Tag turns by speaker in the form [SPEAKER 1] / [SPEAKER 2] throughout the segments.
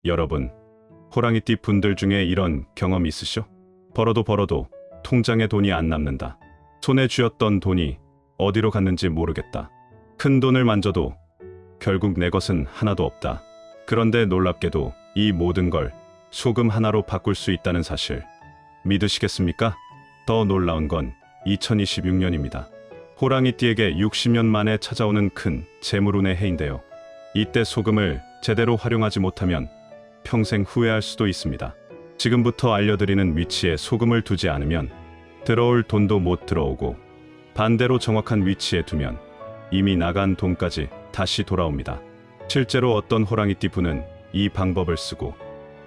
[SPEAKER 1] 여러분, 호랑이띠 분들 중에 이런 경험 있으시죠? 벌어도 통장에 돈이 안 남는다. 손에 쥐었던 돈이 어디로 갔는지 모르겠다. 큰 돈을 만져도 결국 내 것은 하나도 없다. 그런데 놀랍게도 이 모든 걸 소금 하나로 바꿀 수 있다는 사실 믿으시겠습니까? 더 놀라운 건 2026년입니다. 호랑이띠에게 60년 만에 찾아오는 큰 재물운의 해인데요. 이때 소금을 제대로 활용하지 못하면 평생 후회할 수도 있습니다. 지금부터 알려드리는 위치에 소금을 두지 않으면 들어올 돈도 못 들어오고, 반대로 정확한 위치에 두면 이미 나간 돈까지 다시 돌아옵니다. 실제로 어떤 호랑이띠 분은 이 방법을 쓰고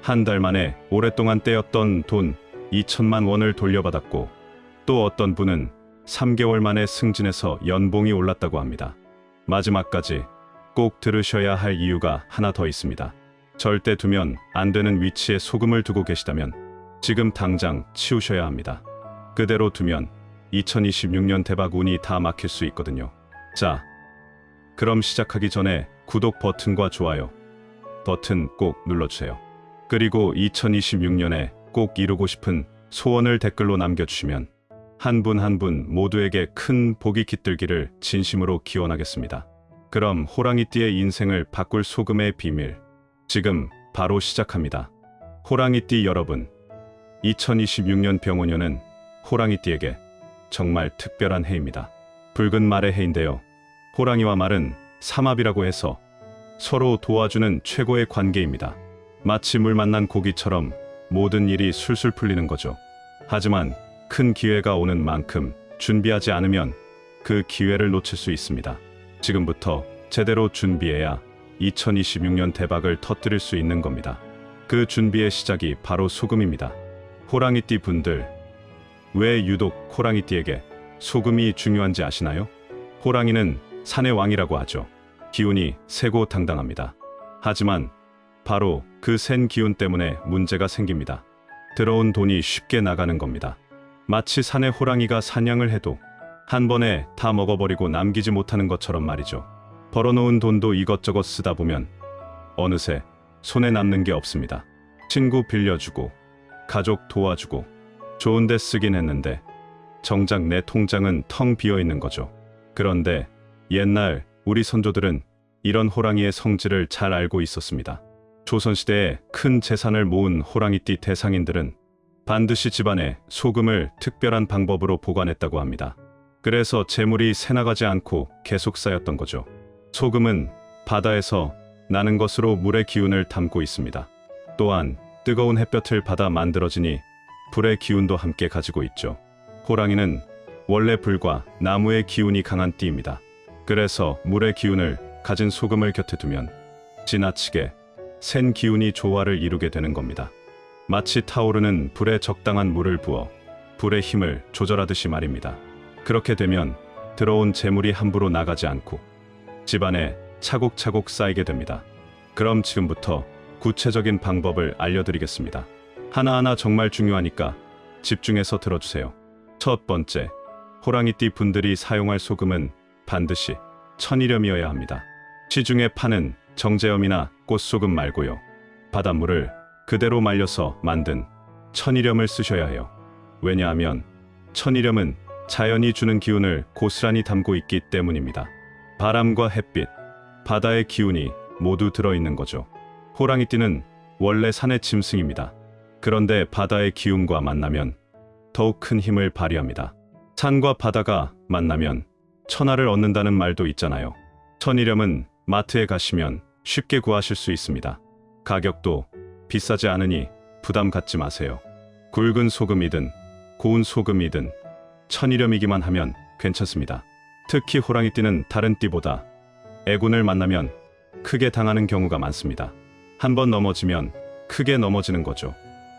[SPEAKER 1] 한 달 만에 오랫동안 떼었던 돈 2천만 원을 돌려받았고, 또 어떤 분은 3개월 만에 승진해서 연봉이 올랐다고 합니다. 마지막까지 꼭 들으셔야 할 이유가 하나 더 있습니다. 절대 두면 안 되는 위치에 소금을 두고 계시다면 지금 당장 치우셔야 합니다. 그대로 두면 2026년 대박 운이 다 막힐 수 있거든요. 자, 그럼 시작하기 전에 구독 버튼과 좋아요 버튼 꼭 눌러주세요. 그리고 2026년에 꼭 이루고 싶은 소원을 댓글로 남겨주시면 한 분 한 분 모두에게 큰 복이 깃들기를 진심으로 기원하겠습니다. 그럼 호랑이띠의 인생을 바꿀 소금의 비밀, 지금 바로 시작합니다. 호랑이띠 여러분, 2026년 병오년은 호랑이띠에게 정말 특별한 해입니다. 붉은 말의 해인데요. 호랑이와 말은 삼합이라고 해서 서로 도와주는 최고의 관계입니다. 마치 물 만난 고기처럼 모든 일이 술술 풀리는 거죠. 하지만 큰 기회가 오는 만큼 준비하지 않으면 그 기회를 놓칠 수 있습니다. 지금부터 제대로 준비해야 2026년 대박을 터뜨릴 수 있는 겁니다. 그 준비의 시작이 바로 소금입니다. 호랑이띠 분들, 왜 유독 호랑이띠에게 소금이 중요한지 아시나요? 호랑이는 산의 왕이라고 하죠. 기운이 세고 당당합니다. 하지만 바로 그 센 기운 때문에 문제가 생깁니다. 들어온 돈이 쉽게 나가는 겁니다. 마치 산의 호랑이가 사냥을 해도 한 번에 다 먹어버리고 남기지 못하는 것처럼 말이죠. 벌어놓은 돈도 이것저것 쓰다 보면 어느새 손에 남는 게 없습니다. 친구 빌려주고, 가족 도와주고, 좋은데 쓰긴 했는데 정작 내 통장은 텅 비어있는 거죠. 그런데 옛날 우리 선조들은 이런 호랑이의 성질을 잘 알고 있었습니다. 조선시대에 큰 재산을 모은 호랑이띠 대상인들은 반드시 집안에 소금을 특별한 방법으로 보관했다고 합니다. 그래서 재물이 새나가지 않고 계속 쌓였던 거죠. 소금은 바다에서 나는 것으로 물의 기운을 담고 있습니다. 또한 뜨거운 햇볕을 받아 만들어지니 불의 기운도 함께 가지고 있죠. 호랑이는 원래 불과 나무의 기운이 강한 띠입니다. 그래서 물의 기운을 가진 소금을 곁에 두면 지나치게 센 기운이 조화를 이루게 되는 겁니다. 마치 타오르는 불에 적당한 물을 부어 불의 힘을 조절하듯이 말입니다. 그렇게 되면 들어온 재물이 함부로 나가지 않고 집안에 차곡차곡 쌓이게 됩니다. 그럼 지금부터 구체적인 방법을 알려드리겠습니다. 하나하나 정말 중요하니까 집중해서 들어주세요. 첫 번째, 호랑이띠 분들이 사용할 소금은 반드시 천일염이어야 합니다. 시중에 파는 정제염이나 꽃소금 말고요. 바닷물을 그대로 말려서 만든 천일염을 쓰셔야 해요. 왜냐하면 천일염은 자연이 주는 기운을 고스란히 담고 있기 때문입니다. 바람과 햇빛, 바다의 기운이 모두 들어있는 거죠. 호랑이띠는 원래 산의 짐승입니다. 그런데 바다의 기운과 만나면 더욱 큰 힘을 발휘합니다. 산과 바다가 만나면 천하를 얻는다는 말도 있잖아요. 천일염은 마트에 가시면 쉽게 구하실 수 있습니다. 가격도 비싸지 않으니 부담 갖지 마세요. 굵은 소금이든 고운 소금이든 천일염이기만 하면 괜찮습니다. 특히 호랑이띠는 다른 띠보다 애군을 만나면 크게 당하는 경우가 많습니다. 한번 넘어지면 크게 넘어지는 거죠.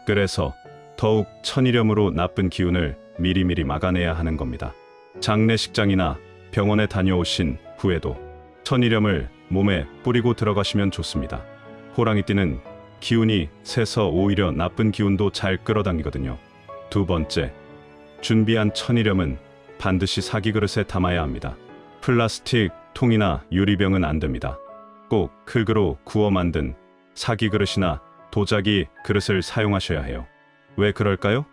[SPEAKER 1] 그래서 더욱 천일염으로 나쁜 기운을 미리미리 막아내야 하는 겁니다. 장례식장이나 병원에 다녀오신 후에도 천일염을 몸에 뿌리고 들어가시면 좋습니다. 호랑이띠는 기운이 세서 오히려 나쁜 기운도 잘 끌어당기거든요. 두 번째, 준비한 천일염은 반드시 사기 그릇에 담아야 합니다. 플라스틱 통이나 유리병은 안 됩니다. 꼭 흙으로 구워 만든 사기 그릇이나 도자기 그릇을 사용하셔야 해요. 왜 그럴까요?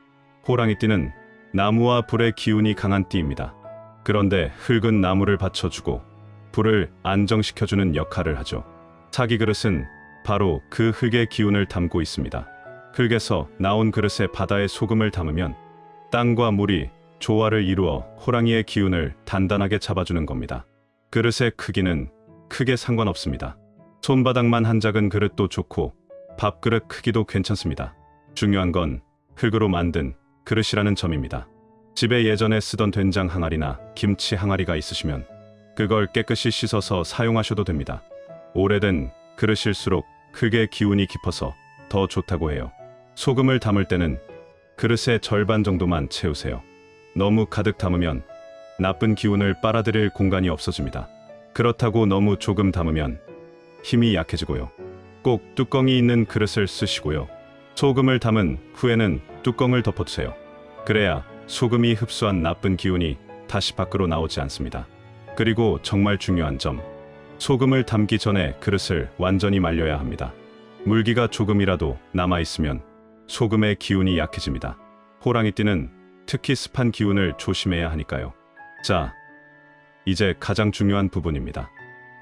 [SPEAKER 1] 호랑이띠는 나무와 불의 기운이 강한 띠입니다. 그런데 흙은 나무를 받쳐주고 불을 안정시켜주는 역할을 하죠. 사기 그릇은 바로 그 흙의 기운을 담고 있습니다. 흙에서 나온 그릇에 바다의 소금을 담으면 땅과 물이 조화를 이루어 호랑이의 기운을 단단하게 잡아주는 겁니다. 그릇의 크기는 크게 상관없습니다. 손바닥만 한 작은 그릇도 좋고 밥그릇 크기도 괜찮습니다. 중요한 건 흙으로 만든 그릇이라는 점입니다. 집에 예전에 쓰던 된장 항아리나 김치 항아리가 있으시면 그걸 깨끗이 씻어서 사용하셔도 됩니다. 오래된 그릇일수록 흙의 기운이 깊어서 더 좋다고 해요. 소금을 담을 때는 그릇의 절반 정도만 채우세요. 너무 가득 담으면 나쁜 기운을 빨아들일 공간이 없어집니다. 그렇다고 너무 조금 담으면 힘이 약해지고요. 꼭 뚜껑이 있는 그릇을 쓰시고요. 소금을 담은 후에는 뚜껑을 덮어두세요. 그래야 소금이 흡수한 나쁜 기운이 다시 밖으로 나오지 않습니다. 그리고 정말 중요한 점, 소금을 담기 전에 그릇을 완전히 말려야 합니다. 물기가 조금이라도 남아있으면 소금의 기운이 약해집니다. 호랑이띠는 특히 습한 기운을 조심해야 하니까요. 자, 이제 가장 중요한 부분입니다.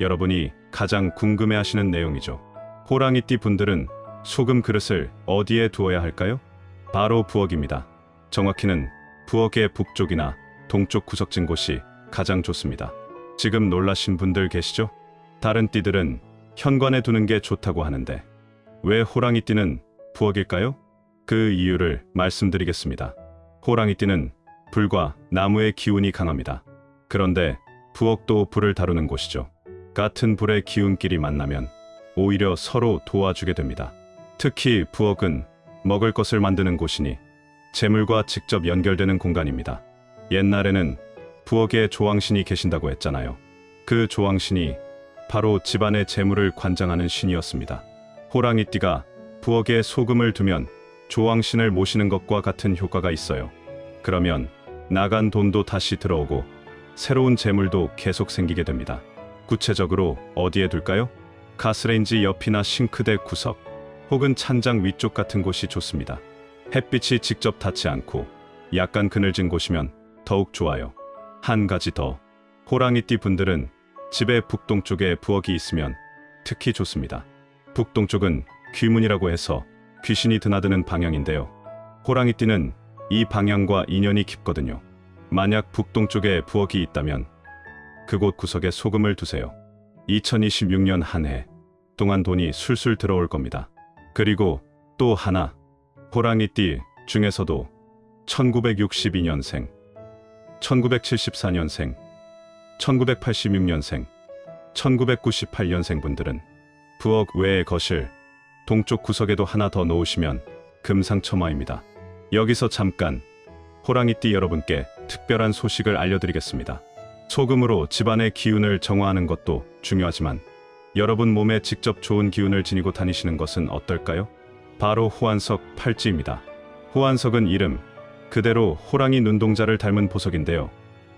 [SPEAKER 1] 여러분이 가장 궁금해하시는 내용이죠. 호랑이띠 분들은 소금 그릇을 어디에 두어야 할까요? 바로 부엌입니다. 정확히는 부엌의 북쪽이나 동쪽 구석진 곳이 가장 좋습니다. 지금 놀라신 분들 계시죠? 다른 띠들은 현관에 두는 게 좋다고 하는데 왜 호랑이띠는 부엌일까요? 그 이유를 말씀드리겠습니다. 호랑이띠는 불과 나무의 기운이 강합니다. 그런데 부엌도 불을 다루는 곳이죠. 같은 불의 기운끼리 만나면 오히려 서로 도와주게 됩니다. 특히 부엌은 먹을 것을 만드는 곳이니 재물과 직접 연결되는 공간입니다. 옛날에는 부엌에 조왕신이 계신다고 했잖아요. 그 조왕신이 바로 집안의 재물을 관장하는 신이었습니다. 호랑이띠가 부엌에 소금을 두면 조왕신을 모시는 것과 같은 효과가 있어요. 그러면 나간 돈도 다시 들어오고 새로운 재물도 계속 생기게 됩니다. 구체적으로 어디에 둘까요? 가스레인지 옆이나 싱크대 구석 혹은 찬장 위쪽 같은 곳이 좋습니다. 햇빛이 직접 닿지 않고 약간 그늘진 곳이면 더욱 좋아요. 한 가지 더, 호랑이띠 분들은 집의 북동쪽에 부엌이 있으면 특히 좋습니다. 북동쪽은 귀문이라고 해서 귀신이 드나드는 방향인데요. 호랑이띠는 이 방향과 인연이 깊거든요. 만약 북동쪽에 부엌이 있다면 그곳 구석에 소금을 두세요. 2026년 한 해 동안 돈이 술술 들어올 겁니다. 그리고 또 하나, 호랑이띠 중에서도 1962년생, 1974년생, 1986년생, 1998년생 분들은 부엌 외의 거실, 동쪽 구석에도 하나 더 놓으시면 금상첨화입니다. 여기서 잠깐 호랑이띠 여러분께 특별한 소식을 알려드리겠습니다. 소금으로 집안의 기운을 정화하는 것도 중요하지만 여러분 몸에 직접 좋은 기운을 지니고 다니시는 것은 어떨까요? 바로 호환석 팔찌입니다. 호환석은 이름 그대로 호랑이 눈동자를 닮은 보석인데요.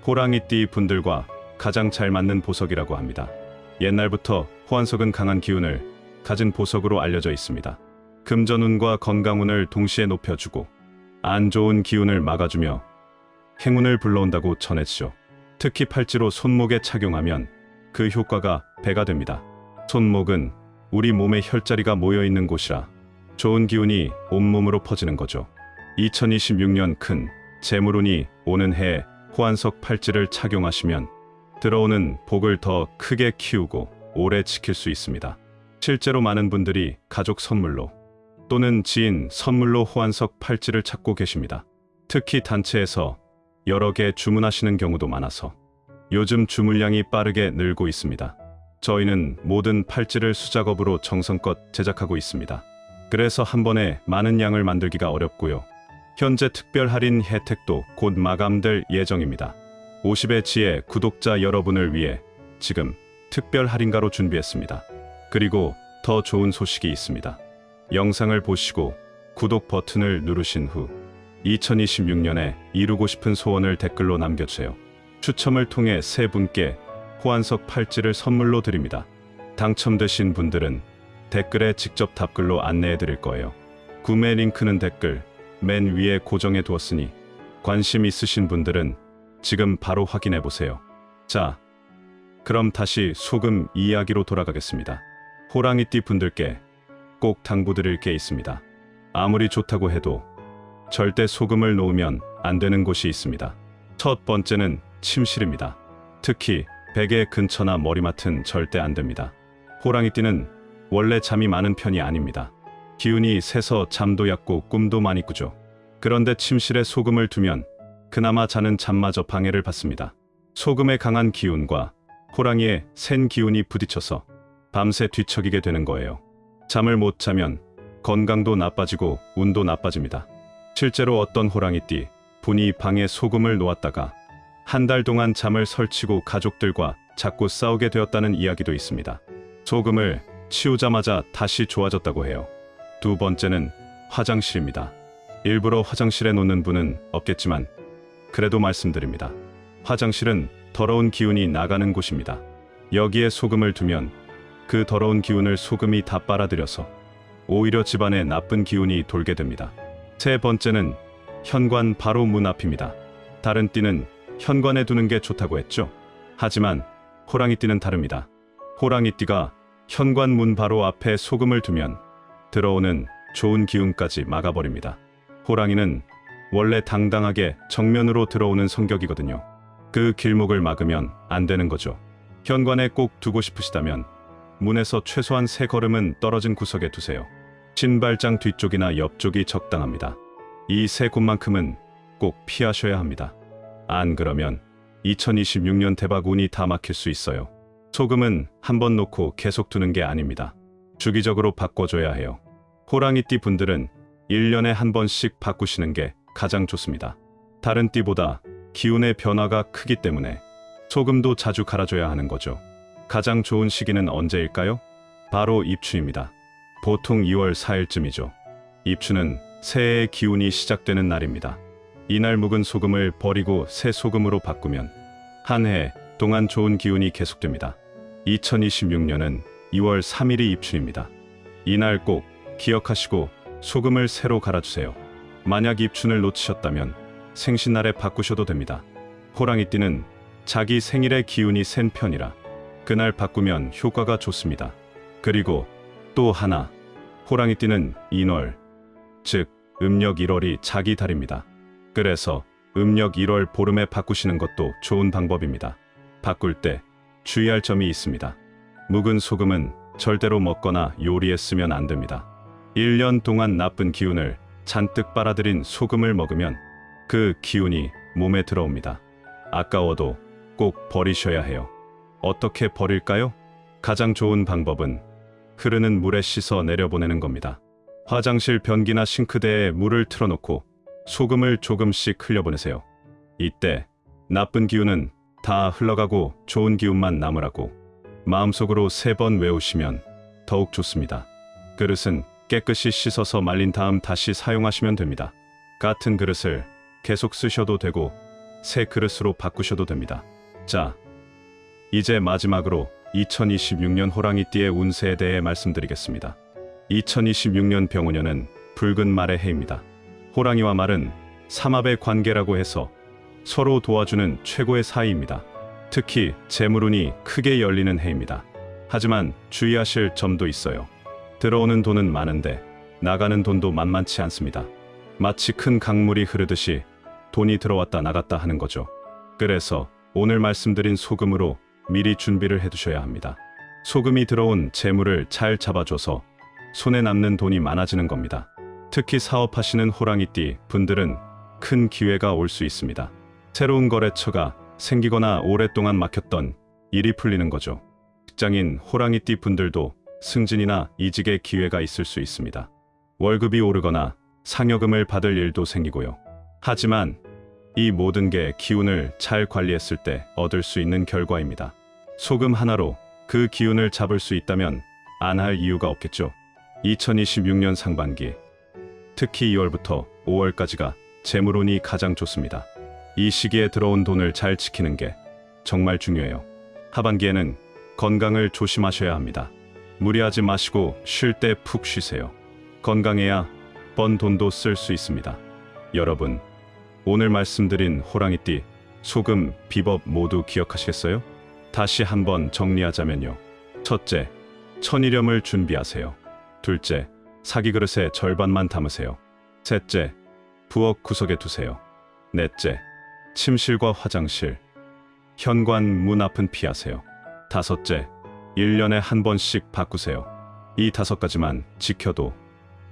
[SPEAKER 1] 호랑이띠 분들과 가장 잘 맞는 보석이라고 합니다. 옛날부터 호환석은 강한 기운을 가진 보석으로 알려져 있습니다. 금전운과 건강운을 동시에 높여주고 안 좋은 기운을 막아주며 행운을 불러온다고 전해지죠. 특히 팔찌로 손목에 착용하면 그 효과가 배가 됩니다. 손목은 우리 몸의 혈자리가 모여있는 곳이라 좋은 기운이 온몸으로 퍼지는 거죠. 2026년 큰 재물운이 오는 해에 호환석 팔찌를 착용하시면 들어오는 복을 더 크게 키우고 오래 지킬 수 있습니다. 실제로 많은 분들이 가족 선물로 또는 지인 선물로 호환석 팔찌를 찾고 계십니다. 특히 단체에서 여러 개 주문하시는 경우도 많아서 요즘 주문량이 빠르게 늘고 있습니다. 저희는 모든 팔찌를 수작업으로 정성껏 제작하고 있습니다. 그래서 한 번에 많은 양을 만들기가 어렵고요. 현재 특별 할인 혜택도 곧 마감될 예정입니다. 50의 지혜 구독자 여러분을 위해 지금 특별 할인가로 준비했습니다. 그리고 더 좋은 소식이 있습니다. 영상을 보시고 구독 버튼을 누르신 후 2026년에 이루고 싶은 소원을 댓글로 남겨주세요. 추첨을 통해 3분께 호환석 팔찌를 선물로 드립니다. 당첨되신 분들은 댓글에 직접 답글로 안내해 드릴 거예요. 구매 링크는 댓글 맨 위에 고정해 두었으니 관심 있으신 분들은 지금 바로 확인해 보세요. 자, 그럼 다시 소금 이야기로 돌아가겠습니다. 호랑이띠 분들께 꼭 당부드릴 게 있습니다. 아무리 좋다고 해도 절대 소금을 놓으면 안 되는 곳이 있습니다. 첫 번째는 침실입니다. 특히 베개 근처나 머리맡은 절대 안 됩니다. 호랑이띠는 원래 잠이 많은 편이 아닙니다. 기운이 세서 잠도 얕고 꿈도 많이 꾸죠. 그런데 침실에 소금을 두면 그나마 자는 잠마저 방해를 받습니다. 소금의 강한 기운과 호랑이의 센 기운이 부딪혀서 밤새 뒤척이게 되는 거예요. 잠을 못 자면 건강도 나빠지고 운도 나빠집니다. 실제로 어떤 호랑이띠 분이 방에 소금을 놓았다가 한 달 동안 잠을 설치고 가족들과 자꾸 싸우게 되었다는 이야기도 있습니다. 소금을 치우자마자 다시 좋아졌다고 해요. 두 번째는 화장실입니다. 일부러 화장실에 놓는 분은 없겠지만 그래도 말씀드립니다. 화장실은 더러운 기운이 나가는 곳입니다. 여기에 소금을 두면 그 더러운 기운을 소금이 다 빨아들여서 오히려 집안에 나쁜 기운이 돌게 됩니다. 세 번째는 현관 바로 문 앞입니다. 다른 띠는 현관에 두는 게 좋다고 했죠. 하지만 호랑이띠는 다릅니다. 호랑이띠가 현관 문 바로 앞에 소금을 두면 들어오는 좋은 기운까지 막아버립니다. 호랑이는 원래 당당하게 정면으로 들어오는 성격이거든요. 그 길목을 막으면 안 되는 거죠. 현관에 꼭 두고 싶으시다면 문에서 최소한 3걸음은 떨어진 구석에 두세요. 신발장 뒤쪽이나 옆쪽이 적당합니다. 이 3곳만큼은 꼭 피하셔야 합니다. 안 그러면 2026년 대박 운이 다 막힐 수 있어요. 소금은 한번 놓고 계속 두는 게 아닙니다. 주기적으로 바꿔줘야 해요. 호랑이띠 분들은 1년에 한 번씩 바꾸시는 게 가장 좋습니다. 다른 띠보다 기운의 변화가 크기 때문에 소금도 자주 갈아줘야 하는 거죠. 가장 좋은 시기는 언제일까요? 바로 입추입니다. 보통 2월 4일쯤이죠. 입추는 새해의 기운이 시작되는 날입니다. 이날 묵은 소금을 버리고 새 소금으로 바꾸면 한 해 동안 좋은 기운이 계속됩니다. 2026년은 2월 3일이 입추입니다. 이날 꼭 기억하시고 소금을 새로 갈아주세요. 만약 입춘을 놓치셨다면 생신날에 바꾸셔도 됩니다. 호랑이띠는 자기 생일의 기운이 센 편이라 그날 바꾸면 효과가 좋습니다. 그리고 또 하나, 호랑이띠는 인월, 즉 음력 1월이 자기 달입니다. 그래서 음력 1월 보름에 바꾸시는 것도 좋은 방법입니다. 바꿀 때 주의할 점이 있습니다. 묵은 소금은 절대로 먹거나 요리에 쓰면 안 됩니다. 1년 동안 나쁜 기운을 잔뜩 빨아들인 소금을 먹으면 그 기운이 몸에 들어옵니다. 아까워도 꼭 버리셔야 해요. 어떻게 버릴까요? 가장 좋은 방법은 흐르는 물에 씻어 내려보내는 겁니다. 화장실 변기나 싱크대에 물을 틀어놓고 소금을 조금씩 흘려보내세요. 이때 나쁜 기운은 다 흘러가고 좋은 기운만 남으라고 마음속으로 3번 외우시면 더욱 좋습니다. 그릇은 깨끗이 씻어서 말린 다음 다시 사용하시면 됩니다. 같은 그릇을 계속 쓰셔도 되고 새 그릇으로 바꾸셔도 됩니다. 자, 이제 마지막으로 2026년 호랑이띠의 운세에 대해 말씀드리겠습니다. 2026년 병우년은 붉은 말의 해입니다. 호랑이와 말은 삼합의 관계라고 해서 서로 도와주는 최고의 사이입니다. 특히 재물운이 크게 열리는 해입니다. 하지만 주의하실 점도 있어요. 들어오는 돈은 많은데 나가는 돈도 만만치 않습니다. 마치 큰 강물이 흐르듯이 돈이 들어왔다 나갔다 하는 거죠. 그래서 오늘 말씀드린 소금으로 미리 준비를 해두셔야 합니다. 소금이 들어온 재물을 잘 잡아줘서 손에 남는 돈이 많아지는 겁니다. 특히 사업하시는 호랑이띠 분들은 큰 기회가 올 수 있습니다. 새로운 거래처가 생기거나 오랫동안 막혔던 일이 풀리는 거죠. 직장인 호랑이띠 분들도 승진이나 이직의 기회가 있을 수 있습니다. 월급이 오르거나 상여금을 받을 일도 생기고요. 하지만 이 모든 게 기운을 잘 관리했을 때 얻을 수 있는 결과입니다. 소금 하나로 그 기운을 잡을 수 있다면 안 할 이유가 없겠죠. 2026년 상반기, 특히 2월부터 5월까지가 재물운이 가장 좋습니다. 이 시기에 들어온 돈을 잘 지키는 게 정말 중요해요. 하반기에는 건강을 조심하셔야 합니다. 무리하지 마시고 쉴 때 푹 쉬세요. 건강해야 번 돈도 쓸 수 있습니다. 여러분, 오늘 말씀드린 호랑이띠, 소금, 비법 모두 기억하시겠어요? 다시 한번 정리하자면요. 첫째, 천일염을 준비하세요. 둘째, 사기 그릇에 절반만 담으세요. 셋째, 부엌 구석에 두세요. 넷째, 침실과 화장실, 현관 문 앞은 피하세요. 다섯째, 1년에 한 번씩 바꾸세요. 이 5가지만 지켜도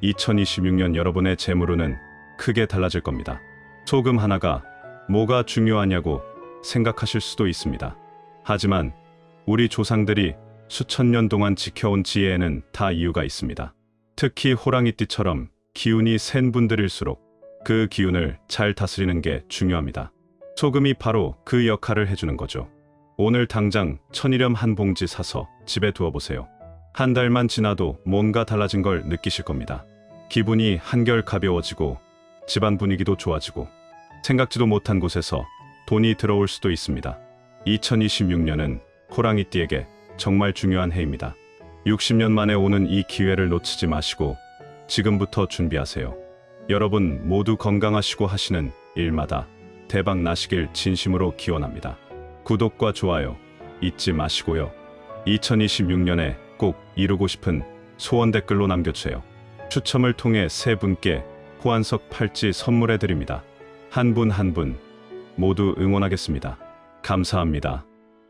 [SPEAKER 1] 2026년 여러분의 재물운은 크게 달라질 겁니다. 소금 하나가 뭐가 중요하냐고 생각하실 수도 있습니다. 하지만 우리 조상들이 수천 년 동안 지켜온 지혜에는 다 이유가 있습니다. 특히 호랑이띠처럼 기운이 센 분들일수록 그 기운을 잘 다스리는 게 중요합니다. 소금이 바로 그 역할을 해주는 거죠. 오늘 당장 천일염 한 봉지 사서 집에 두어보세요. 한 달만 지나도 뭔가 달라진 걸 느끼실 겁니다. 기분이 한결 가벼워지고 집안 분위기도 좋아지고 생각지도 못한 곳에서 돈이 들어올 수도 있습니다. 2026년은 호랑이띠에게 정말 중요한 해입니다. 60년 만에 오는 이 기회를 놓치지 마시고 지금부터 준비하세요. 여러분 모두 건강하시고 하시는 일마다 대박 나시길 진심으로 기원합니다. 구독과 좋아요 잊지 마시고요. 2026년에 꼭 이루고 싶은 소원 댓글로 남겨주세요. 추첨을 통해 3분께 호환석 팔찌 선물해 드립니다. 한 분 한 분 모두 응원하겠습니다. 감사합니다.